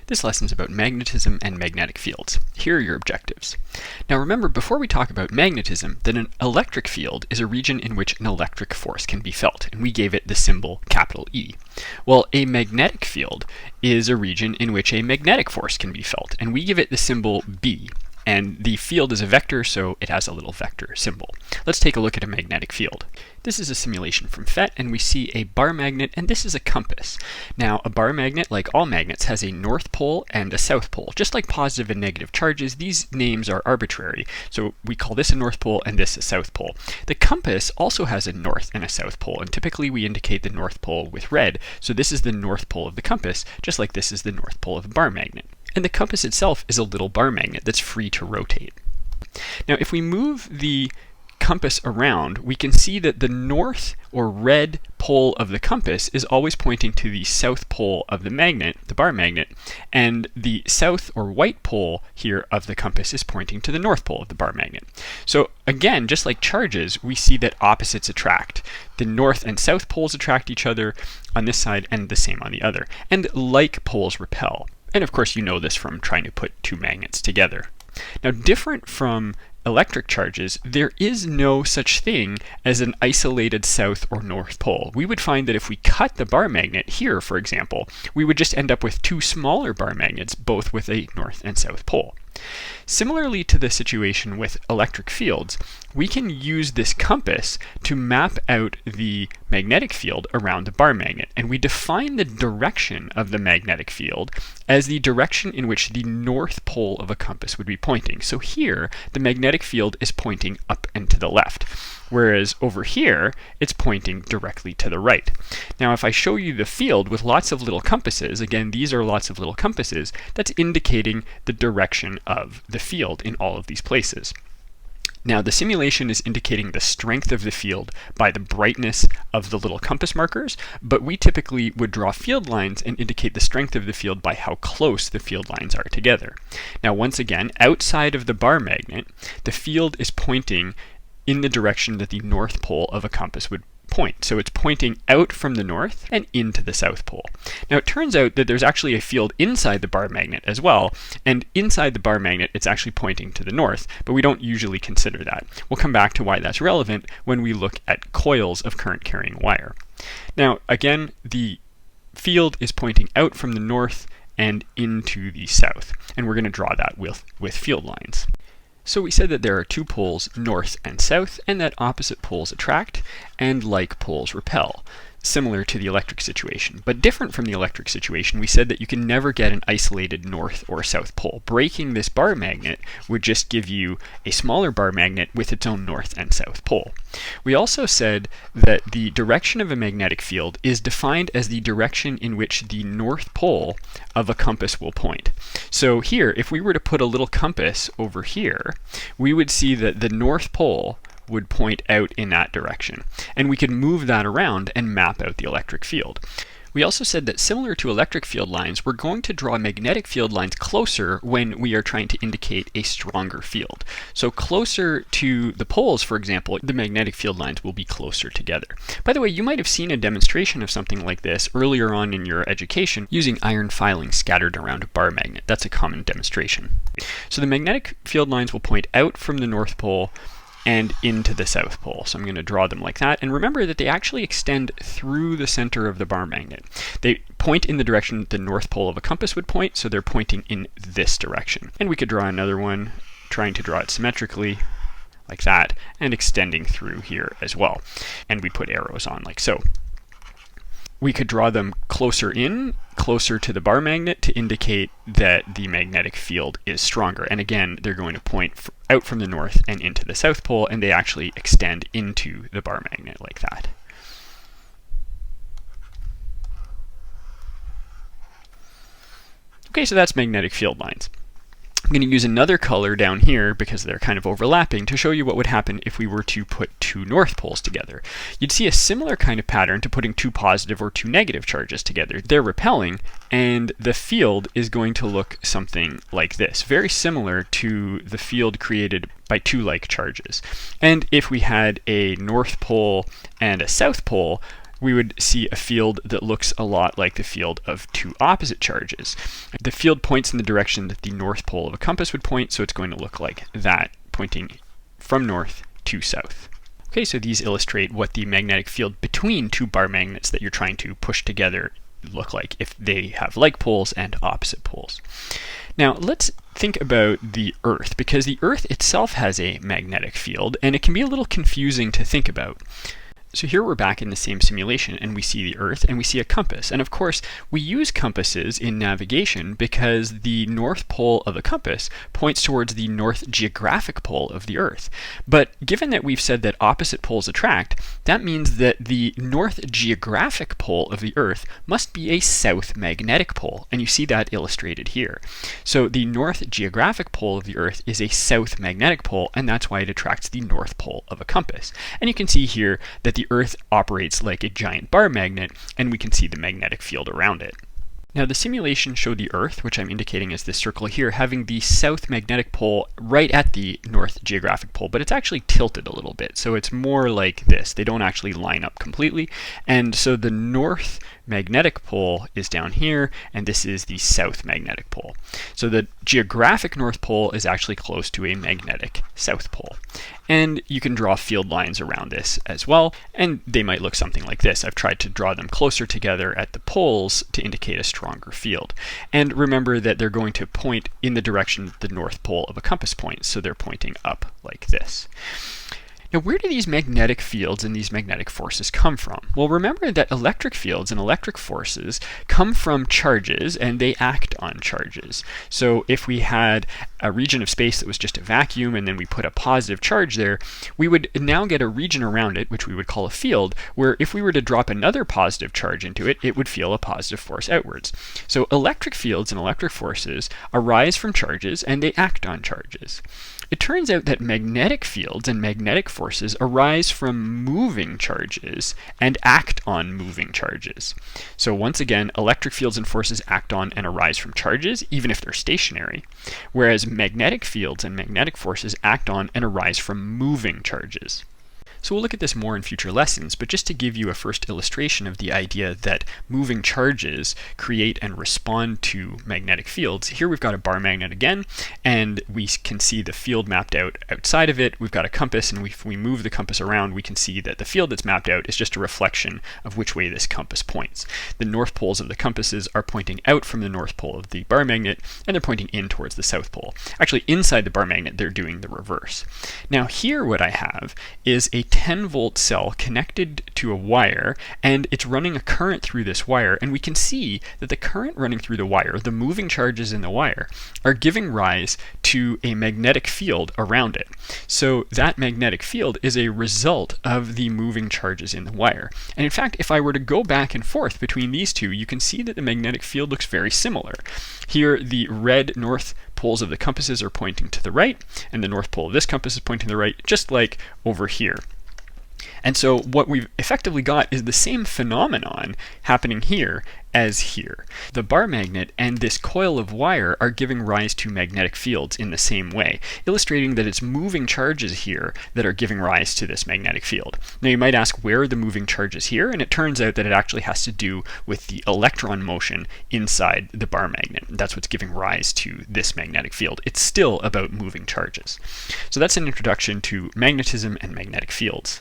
This lesson is about magnetism and magnetic fields. Here are your objectives. Now remember, before we talk about magnetism, that an electric field is a region in which an electric force can be felt, and we gave it the symbol capital E. Well, a magnetic field is a region in which a magnetic force can be felt, and we give it the symbol B. And the field is a vector, so it has a little vector symbol. Let's take a look at a magnetic field. This is a simulation from PhET, and we see a bar magnet, and this is a compass. Now, a bar magnet, like all magnets, has a north pole and a south pole. Just like positive and negative charges, these names are arbitrary, so we call this a north pole and this a south pole. The compass also has a north and a south pole, and typically we indicate the north pole with red, so this is the north pole of the compass, just like this is the north pole of a bar magnet. And the compass itself is a little bar magnet that's free to rotate. Now, if we move the compass around, we can see that the north or red pole of the compass is always pointing to the south pole of the magnet, the bar magnet, and the south or white pole here of the compass is pointing to the north pole of the bar magnet. So again, just like charges, we see that opposites attract. The north and south poles attract each other on this side and the same on the other. And like poles repel. And of course you know this from trying to put two magnets together. Now, different from electric charges, there is no such thing as an isolated south or north pole. We would find that if we cut the bar magnet here, for example, we would just end up with two smaller bar magnets, both with a north and south pole. Similarly to the situation with electric fields, we can use this compass to map out the magnetic field around the bar magnet, and we define the direction of the magnetic field as the direction in which the north pole of a compass would be pointing. So here, the magnetic field is pointing up and to the left, whereas over here, it's pointing directly to the right. Now, if I show you the field with lots of little compasses, again, these are lots of little compasses, that's indicating the direction of the field in all of these places. Now, the simulation is indicating the strength of the field by the brightness of the little compass markers, but we typically would draw field lines and indicate the strength of the field by how close the field lines are together. Now, once again, outside of the bar magnet, the field is pointing in the direction that the north pole of a compass would point. So it's pointing out from the north and into the south pole. Now, it turns out that there's actually a field inside the bar magnet as well, and inside the bar magnet it's actually pointing to the north, but we don't usually consider that. We'll come back to why that's relevant when we look at coils of current carrying wire. Now, again, the field is pointing out from the north and into the south, and we're going to draw that with field lines. So we said that there are two poles, north and south, and that opposite poles attract, and like poles repel, similar to the electric situation. But different from the electric situation, we said that you can never get an isolated north or south pole. Breaking this bar magnet would just give you a smaller bar magnet with its own north and south pole. We also said that the direction of a magnetic field is defined as the direction in which the north pole of a compass will point. So here, if we were to put a little compass over here, we would see that the north pole would point out in that direction. And we could move that around and map out the electric field. We also said that similar to electric field lines, we're going to draw magnetic field lines closer when we are trying to indicate a stronger field. So closer to the poles, for example, the magnetic field lines will be closer together. By the way, you might have seen a demonstration of something like this earlier on in your education using iron filings scattered around a bar magnet. That's a common demonstration. So the magnetic field lines will point out from the north pole and into the south pole. So I'm going to draw them like that. And remember that they actually extend through the center of the bar magnet. They point in the direction the north pole of a compass would point, so they're pointing in this direction. And we could draw another one, trying to draw it symmetrically, like that, and extending through here as well. And we put arrows on like so. We could draw them closer to the bar magnet to indicate that the magnetic field is stronger. And again, they're going to point out from the north and into the south pole, and they actually extend into the bar magnet like that. Okay, so that's magnetic field lines. I'm going to use another color down here because they're kind of overlapping to show you what would happen if we were to put two north poles together. You'd see a similar kind of pattern to putting two positive or two negative charges together. They're repelling, and the field is going to look something like this, very similar to the field created by two like charges. And if we had a north pole and a south pole, we would see a field that looks a lot like the field of two opposite charges. The field points in the direction that the north pole of a compass would point, so it's going to look like that, pointing from north to south. Okay, so these illustrate what the magnetic field between two bar magnets that you're trying to push together look like if they have like poles and opposite poles. Now let's think about the Earth, because the Earth itself has a magnetic field and it can be a little confusing to think about. So here we're back in the same simulation and we see the Earth and we see a compass. And of course, we use compasses in navigation because the north pole of a compass points towards the north geographic pole of the Earth. But given that we've said that opposite poles attract, that means that the north geographic pole of the Earth must be a south magnetic pole. And you see that illustrated here. So the north geographic pole of the Earth is a south magnetic pole, and that's why it attracts the north pole of a compass. And you can see here that the Earth operates like a giant bar magnet, and we can see the magnetic field around it. Now the simulation showed the Earth, which I'm indicating as this circle here, having the south magnetic pole right at the north geographic pole, but it's actually tilted a little bit, so it's more like this. They don't actually line up completely, and so the north magnetic pole is down here, and this is the south magnetic pole. So the geographic north pole is actually close to a magnetic south pole. And you can draw field lines around this as well, and they might look something like this. I've tried to draw them closer together at the poles to indicate a stronger field. And remember that they're going to point in the direction the north pole of a compass points, so they're pointing up like this. Now, where do these magnetic fields and these magnetic forces come from? Well, remember that electric fields and electric forces come from charges and they act on charges. So if we had a region of space that was just a vacuum and then we put a positive charge there, we would now get a region around it, which we would call a field, where if we were to drop another positive charge into it, it would feel a positive force outwards. So electric fields and electric forces arise from charges and they act on charges. It turns out that magnetic fields and magnetic forces arise from moving charges and act on moving charges. So once again, electric fields and forces act on and arise from charges, even if they're stationary, whereas magnetic fields and magnetic forces act on and arise from moving charges. So we'll look at this more in future lessons, but just to give you a first illustration of the idea that moving charges create and respond to magnetic fields, here we've got a bar magnet again, and we can see the field mapped out outside of it. We've got a compass, and if we move the compass around, we can see that the field that's mapped out is just a reflection of which way this compass points. The north poles of the compasses are pointing out from the north pole of the bar magnet, and they're pointing in towards the south pole. Actually, inside the bar magnet, they're doing the reverse. Now here what I have is a 10-volt cell connected to a wire, and it's running a current through this wire, and we can see that the current running through the wire, the moving charges in the wire, are giving rise to a magnetic field around it. So that magnetic field is a result of the moving charges in the wire. And in fact, if I were to go back and forth between these two, you can see that the magnetic field looks very similar. Here, the red north poles of the compasses are pointing to the right, and the north pole of this compass is pointing to the right, just like over here. And so what we've effectively got is the same phenomenon happening here as here. The bar magnet and this coil of wire are giving rise to magnetic fields in the same way, illustrating that it's moving charges here that are giving rise to this magnetic field. Now you might ask, where are the moving charges here? And it turns out that it actually has to do with the electron motion inside the bar magnet. That's what's giving rise to this magnetic field. It's still about moving charges. So that's an introduction to magnetism and magnetic fields.